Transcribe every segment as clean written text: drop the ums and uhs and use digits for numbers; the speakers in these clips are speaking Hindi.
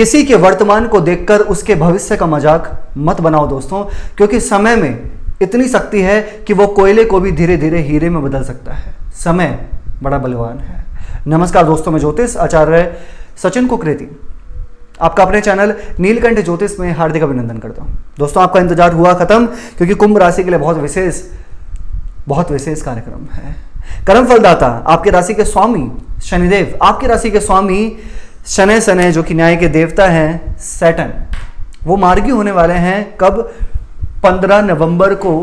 किसी के वर्तमान को देखकर उसके भविष्य का मजाक मत बनाओ दोस्तों, क्योंकि समय में इतनी शक्ति है कि वो कोयले को भी धीरे धीरे हीरे में बदल सकता है। समय बड़ा बलवान है। नमस्कार दोस्तों, मैं ज्योतिष आचार्य सचिन कुकरेती आपका अपने चैनल नीलकंठ ज्योतिष में हार्दिक अभिनंदन करता हूं। दोस्तों, आपका इंतजार हुआ खत्म, क्योंकि कुंभ राशि के लिए बहुत विशेष कार्यक्रम है। कर्म फलदाता आपकी राशि के स्वामी शनिदेव, आपकी राशि के स्वामी शनि जो कि न्याय के देवता हैं सैटर्न, वो मार्गी होने वाले हैं। कब? 15 नवंबर को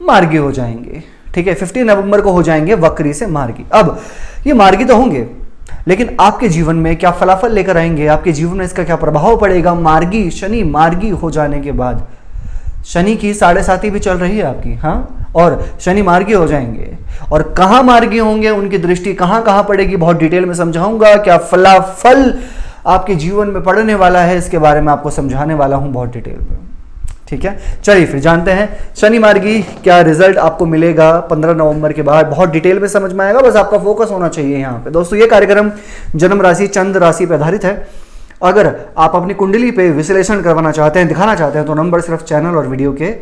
मार्गी हो जाएंगे। ठीक है, 15 नवंबर को हो जाएंगे वक्री से मार्गी। अब ये मार्गी तो होंगे, लेकिन आपके जीवन में क्या फलाफल लेकर आएंगे, आपके जीवन में इसका क्या प्रभाव पड़ेगा? मार्गी शनि मार्गी हो जाने के बाद शनि की 7.5 भी चल रही है आपकी, हाँ, और शनि मार्गी हो जाएंगे। और कहाँ मार्गी होंगे, उनकी दृष्टि कहाँ कहाँ पड़ेगी, बहुत डिटेल में समझाऊंगा। क्या फलाफल आपके जीवन में पड़ने वाला है, इसके बारे में आपको समझाने वाला हूं बहुत डिटेल में। ठीक है, चलिए फिर जानते हैं शनि मार्गी क्या रिजल्ट आपको मिलेगा 15 नवंबर के बाद। बहुत डिटेल में समझ में आएगा, बस आपका फोकस होना चाहिए यहाँ पे। दोस्तों, ये कार्यक्रम जन्म राशि चंद्र राशि पर आधारित है। अगर आप अपनी कुंडली पे विश्लेषण करवाना चाहते हैं, दिखाना चाहते हैं, तो नंबर सिर्फ चैनल और वीडियो के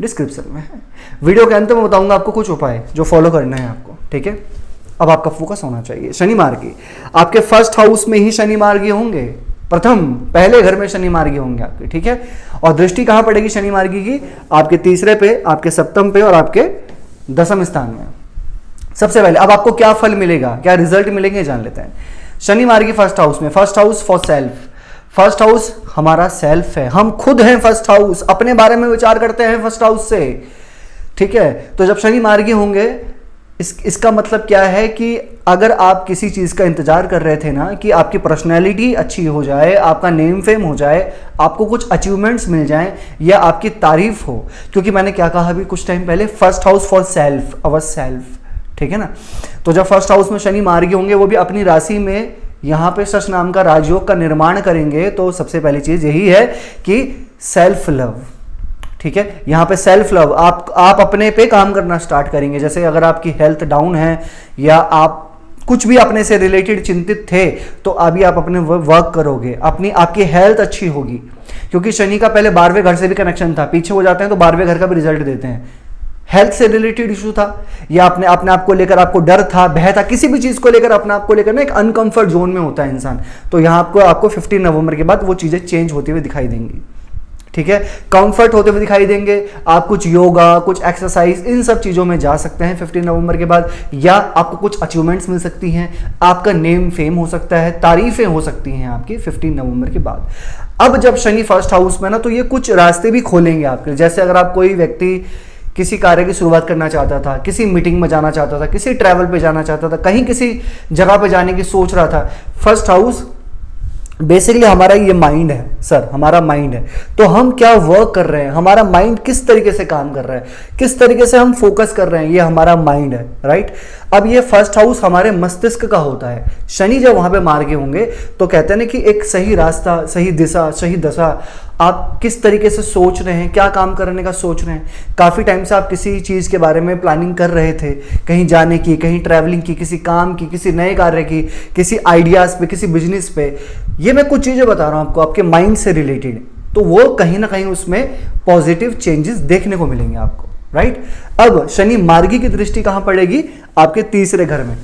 डिस्क्रिप्शन में है। वीडियो के अंत में बताऊंगा आपको कुछ उपाय जो फॉलो करना है आपको। ठीक है, अब आपका फोकस होना चाहिए। शनि मार्गी आपके फर्स्ट हाउस में ही शनि मार्गी होंगे, पहले घर में शनि मार्गी होंगे आपके। ठीक है, और दृष्टि कहां पड़ेगी शनि मार्गी की? आपके तीसरे पे, आपके सप्तम पे और आपके दसम स्थान में। सबसे पहले अब आपको क्या फल मिलेगा, क्या रिजल्ट मिलेंगे, जान लेते हैं। शनि मार्गी फर्स्ट हाउस में, first house for self. First house हमारा सेल्फ है, हम खुद हैं। फर्स्ट हाउस, अपने बारे में विचार करते हैं फर्स्ट हाउस से। ठीक है, तो जब शनि मार्गी होंगे, इसका मतलब क्या है कि अगर आप किसी चीज का इंतजार कर रहे थे ना, कि आपकी पर्सनैलिटी अच्छी हो जाए, आपका नेम फेम हो जाए, आपको कुछ अचीवमेंट्स मिल जाएं, या आपकी तारीफ हो, क्योंकि मैंने क्या कहा अभी कुछ टाइम पहले, first house for self, our self. ठीक है ना, तो जब फर्स्ट हाउस में शनि मार्गी होंगे, वो भी अपनी राशि में यहाँ पे शश नाम का राजयोग का निर्माण करेंगे, तो सबसे पहली चीज यही है कि सेल्फ लव। ठीक है, यहाँ पे सेल्फ लव, आप अपने पे काम करना स्टार्ट करेंगे। जैसे अगर आपकी हेल्थ डाउन है, या आप कुछ भी अपने से रिलेटेड चिंतित थे, तो अभी आप अपने वर्क करोगे, आपकी हेल्थ अच्छी होगी। क्योंकि शनि का पहले 12वें घर से भी कनेक्शन था, पीछे हो जाते हैं तो 12वें घर का भी रिजल्ट देते हैं। हेल्थ से रिलेटेड इशू था, या अपने आप को लेकर आपको डर था, भय था, किसी भी चीज को लेकर अपने आप को लेकर ना एक अनकंफर्ट जोन में होता है इंसान, तो यहाँ आपको 15 नवंबर के बाद वो चीजें चेंज होती हुई दिखाई देंगी। ठीक है, कंफर्ट होते हुए दिखाई देंगे। आप कुछ योगा, कुछ एक्सरसाइज, इन सब चीजों में जा सकते हैं 15 नवंबर के बाद, या आपको कुछ अचीवमेंट्स मिल सकती हैं, आपका नेम फेम हो सकता है, तारीफें हो सकती हैं आपकी 15 नवंबर के बाद। अब जब शनि फर्स्ट हाउस में ना, तो ये कुछ रास्ते भी खोलेंगे आपके। जैसे अगर आप कोई व्यक्ति किसी कार्य की शुरुआत करना चाहता था, किसी मीटिंग में जाना चाहता था, किसी ट्रैवल पे जाना चाहता था, कहीं किसी जगह पे जाने की सोच रहा था, फर्स्ट हाउस बेसिकली हमारा ये माइंड है सर, हमारा माइंड है। तो हम क्या वर्क कर रहे हैं, हमारा माइंड किस तरीके से काम कर रहा है, किस तरीके से हम फोकस कर रहे हैं, ये हमारा माइंड है, राइट। अब ये फर्स्ट हाउस हमारे मस्तिष्क का होता है। शनि जब वहां पे मार्गे होंगे, तो कहते हैं ना कि एक सही रास्ता, सही दिशा, सही दशा, आप किस तरीके से सोच रहे हैं, क्या काम करने का सोच रहे हैं। काफ़ी टाइम से आप किसी चीज़ के बारे में प्लानिंग कर रहे थे, कहीं जाने की, कहीं ट्रैवलिंग की, किसी काम की, किसी नए कार्य की, किसी आइडियाज़ पे, किसी बिजनेस पे। ये मैं कुछ चीज़ें बता रहा हूँ आपको आपके माइंड से रिलेटेड, तो वो कहीं ना कहीं उसमें पॉजिटिव चेंजेस देखने को मिलेंगे आपको, राइट। अब शनि मार्गी की दृष्टि कहाँ पड़ेगी? आपके तीसरे घर में।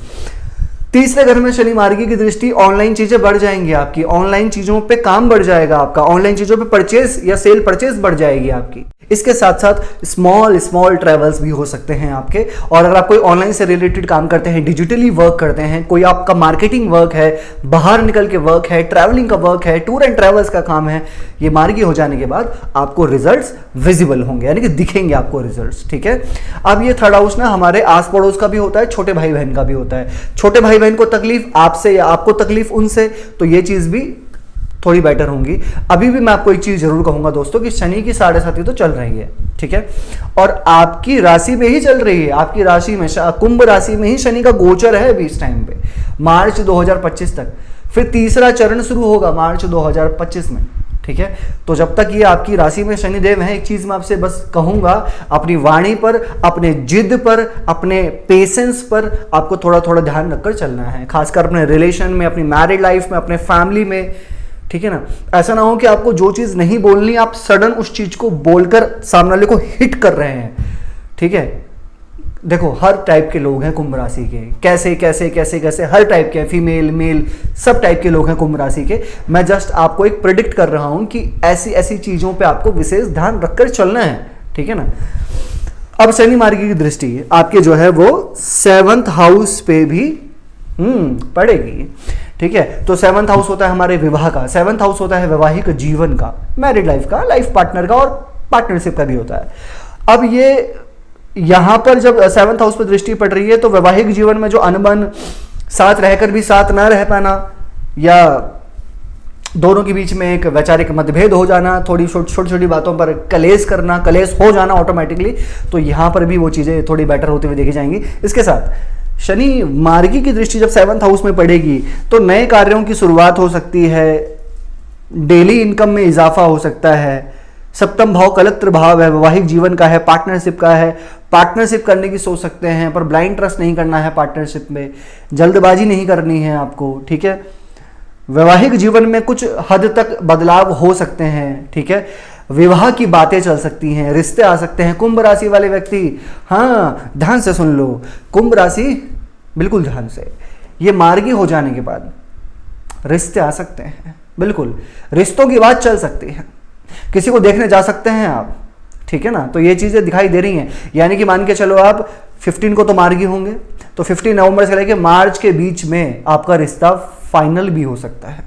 तीसरे घर में शनि मार्गी की दृष्टि, ऑनलाइन चीजें बढ़ जाएंगी आपकी, ऑनलाइन चीजों पे काम बढ़ जाएगा आपका, ऑनलाइन चीजों पे परचेस या सेल परचेस बढ़ जाएगी आपकी। इसके साथ साथ स्मॉल ट्रैवल्स भी हो सकते हैं आपके। और अगर आप कोई ऑनलाइन से रिलेटेड काम करते हैं, डिजिटली वर्क करते हैं, कोई आपका मार्केटिंग वर्क है, बाहर निकल के वर्क है, ट्रैवलिंग का वर्क है, टूर एंड ट्रैवल्स का काम है, ये मार्गी हो जाने के बाद आपको रिजल्ट्स विजिबल होंगे, यानी कि दिखेंगे आपको रिजल्ट्स। ठीक है, अब ये थर्ड हाउस ना हमारे आस पड़ोस का भी होता है, छोटे भाई बहन का भी होता है। छोटे भाई बहन को तकलीफ आपसे या आपको तकलीफ उनसे, तो ये चीज भी थोड़ी बेटर होंगी। अभी भी मैं आपको एक चीज जरूर कहूंगा दोस्तों कि शनि की 7.5 तो चल रही है, ठीक है, और आपकी राशि में ही चल रही है। आपकी राशि में, कुंभ राशि में ही शनि का गोचर है अभी इस टाइम पे, मार्च 2025 तक। फिर तीसरा चरण शुरू होगा मार्च 2025 में, ठीक है। तो जब तक ये आपकी राशि में शनिदेव है, एक चीज मैं आपसे बस कहूंगा, अपनी वाणी पर, अपने जिद पर, अपने पेशेंस पर आपको थोड़ा थोड़ा ध्यान रखकर चलना है, खासकर अपने रिलेशन में, अपनी मैरिड लाइफ में, अपने फैमिली में, ठीक है ना। ऐसा ना हो कि आपको जो चीज़ नहीं बोलनी आप सडन उस चीज़ को बोलकर सामने वाले को हिट कर रहे हैं, ठीक है। देखो हर टाइप के लोग हैं कुंभ राशि के, कैसे कैसे कैसे कैसे हर टाइप के, फीमेल मेल सब टाइप के लोग हैं कुंभ राशि के। मैं जस्ट आपको एक प्रेडिक्ट कर रहा हूं कि ऐसी ऐसी चीज़ों पे आपको विशेष ध्यान रखकर चलना है, ठीक है ना। अब शनि मार्गी की दृष्टि आपके जो है वो 7th हाउस पे भी पड़ेगी, ठीक है। तो 7th हाउस होता है हमारे विवाह का, 7th हाउस होता है वैवाहिक जीवन का, मैरिड लाइफ का, लाइफ पार्टनर का और पार्टनरशिप का भी होता है। अब ये यहां पर जब 7th हाउस पर दृष्टि पड़ रही है तो वैवाहिक जीवन में जो अनबन, साथ रहकर भी साथ ना रह पाना, या दोनों के बीच में एक वैचारिक मतभेद हो जाना, थोड़ी छोटी छोटी बातों पर कलेश करना, कलेश हो जाना ऑटोमेटिकली, तो यहां पर भी वो चीजें थोड़ी बेटर होती हुई देखी जाएंगी। इसके साथ शनि मार्गी की दृष्टि जब 7th हाउस में पड़ेगी तो नए कार्यों की शुरुआत हो सकती है, डेली इनकम में इजाफा हो सकता है। सप्तम भाव कलत्र भाव है, वैवाहिक जीवन का है, पार्टनरशिप का है, पार्टनरशिप करने की सोच सकते हैं, पर ब्लाइंड ट्रस्ट नहीं करना है पार्टनरशिप में, जल्दबाजी नहीं करनी है आपको, ठीक है। वैवाहिक जीवन में कुछ हद तक बदलाव हो सकते हैं, ठीक है। विवाह की बातें चल सकती हैं, रिश्ते आ सकते हैं। कुंभ राशि वाले व्यक्ति, हाँ ध्यान से सुन लो, कुंभ राशि बिल्कुल ध्यान से, ये मार्गी हो जाने के बाद रिश्ते आ सकते हैं, बिल्कुल रिश्तों की बात चल सकती है, किसी को देखने जा सकते हैं आप, ठीक है ना। तो ये चीजें दिखाई दे रही हैं, यानी कि मान के चलो आप 15 को तो मार्गी होंगे, तो 15 नवंबर से लेकर मार्च के बीच में आपका रिश्ता फाइनल भी हो सकता है,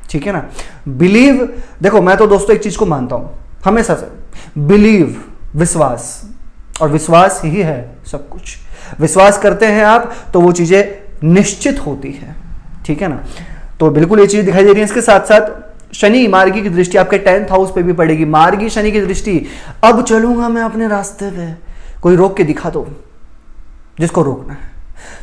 ठीक है ना। बिलीव, देखो मैं तो दोस्तों एक चीज को मानता हूं हमेशा से, बिलीव, विश्वास, और विश्वास ही है सब कुछ। विश्वास करते हैं आप तो वो चीजें निश्चित होती है, ठीक है ना। तो बिल्कुल ये चीज दिखाई दे रही है। इसके साथ साथ शनि मार्गी की दृष्टि आपके 10th हाउस पे भी पड़ेगी। मार्गी शनि की दृष्टि, अब चलूंगा मैं अपने रास्ते पे, कोई रोक के दिखा दो जिसको रोकना है।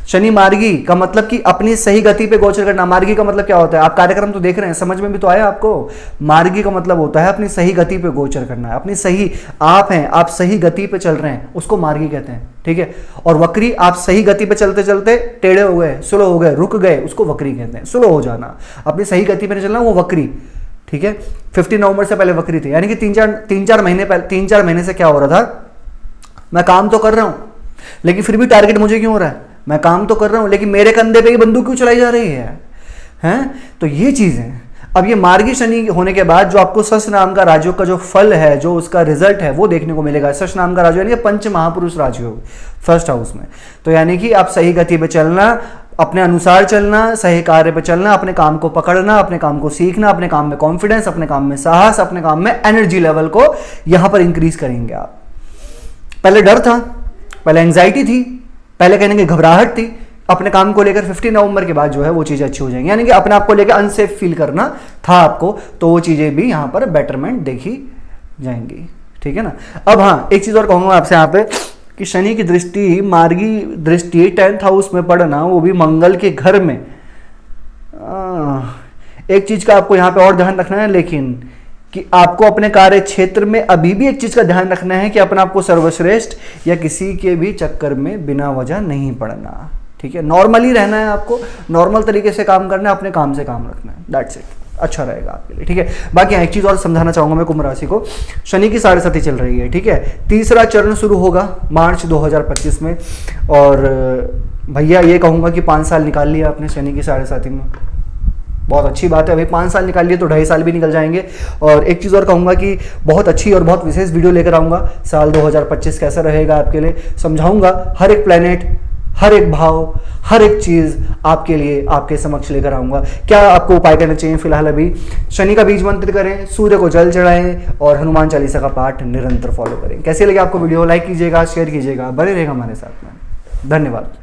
शनि मार्गी का मतलब कि अपनी सही गति पे गोचर करना। मार्गी का मतलब क्या होता है, आप कार्यक्रम तो देख रहे हैं, समझ में भी तो आया आपको। मार्गी का मतलब होता है अपनी सही गति पे गोचर करना है, अपनी सही, आप हैं, आप सही गति पे चल रहे हैं, उसको मार्गी कहते हैं, ठीक है। और वक्री, आप सही गति पे चलते चलते टेढ़े हो गए, स्लो हो गए, रुक गए, उसको वक्री कहते हैं। स्लो हो जाना, अपनी सही गति पे नहीं चलना, वो वक्री, ठीक है। 15 नवंबर से पहले वक्री थे, यानी कि 3-4 महीने पहले, 3-4 महीने से क्या हो रहा था, मैं काम तो कर रहा हूं लेकिन फिर भी टारगेट मुझे क्यों हो रहा है, मैं काम तो कर रहा हूं लेकिन मेरे कंधे पे ही बंदूक क्यों चलाई जा रही है, हैं। तो ये चीजें, अब ये मार्गी शनि होने के बाद जो आपको शश नाम का राजयोग का जो फल है, जो उसका रिजल्ट है वो देखने को मिलेगा। शश नाम का राजयोग यानी कि पंच महापुरुष राजयोग 1st हाउस में। तो यानी कि आप सही गति पे चलना, अपने अनुसार चलना, सही कार्य पे चलना, अपने काम को पकड़ना, अपने काम को सीखना, अपने काम में कॉन्फिडेंस, अपने काम में साहस, अपने काम में एनर्जी लेवल को यहां पर इंक्रीज करेंगे आप। पहले डर था, पहले एंजाइटी थी, पहले कहने की घबराहट थी, अपने काम को लेकर 15 नवंबर के बाद जो है वो चीजें अच्छी हो जाएंगी। यानी कि अपने आप को लेकर अनसेफ फील करना था आपको, तो वो चीजें भी यहां पर बेटरमेंट देखी जाएंगी, ठीक है ना। अब हाँ, एक चीज और कहूंगा आपसे यहाँ पे कि शनि की दृष्टि, मार्गी दृष्टि 10th हाउस में पड़ना, वो भी मंगल के घर में। एक चीज का आपको यहाँ पे और ध्यान रखना है, लेकिन कि आपको अपने कार्य क्षेत्र में अभी भी एक चीज का ध्यान रखना है कि अपने आप को सर्वश्रेष्ठ या किसी के भी चक्कर में बिना वजह नहीं पड़ना, ठीक है। नॉर्मली रहना है आपको, नॉर्मल तरीके से काम करना है, अपने काम से काम रखना है, दैट्स इट, अच्छा रहेगा आपके लिए, ठीक है। बाकी एक चीज और समझाना चाहूंगा मैं कुंभ राशि को, शनि की 7.5 चल रही है, ठीक है। तीसरा चरण शुरू होगा मार्च 2025 में, और भैया ये कहूंगा कि 5 साल निकाल लिया आपने शनि की 7.5 में, बहुत अच्छी बात है। अभी 5 साल निकाल लिए तो 2.5 साल भी निकल जाएंगे। और एक चीज़ और कहूँगा कि बहुत अच्छी और बहुत विशेष वीडियो लेकर आऊँगा, साल 2025 कैसा रहेगा आपके लिए समझाऊंगा। हर एक प्लैनेट, हर एक भाव, हर एक चीज़ आपके लिए आपके समक्ष लेकर आऊँगा। क्या आपको उपाय करना चाहिए, फिलहाल अभी शनि का बीज मंत्र करें, सूर्य को जल चढ़ाएं और हनुमान चालीसा का पाठ निरंतर फॉलो करें। कैसे लगे आपको वीडियो, लाइक कीजिएगा, शेयर कीजिएगा, बने रहेगा हमारे साथ में। धन्यवाद।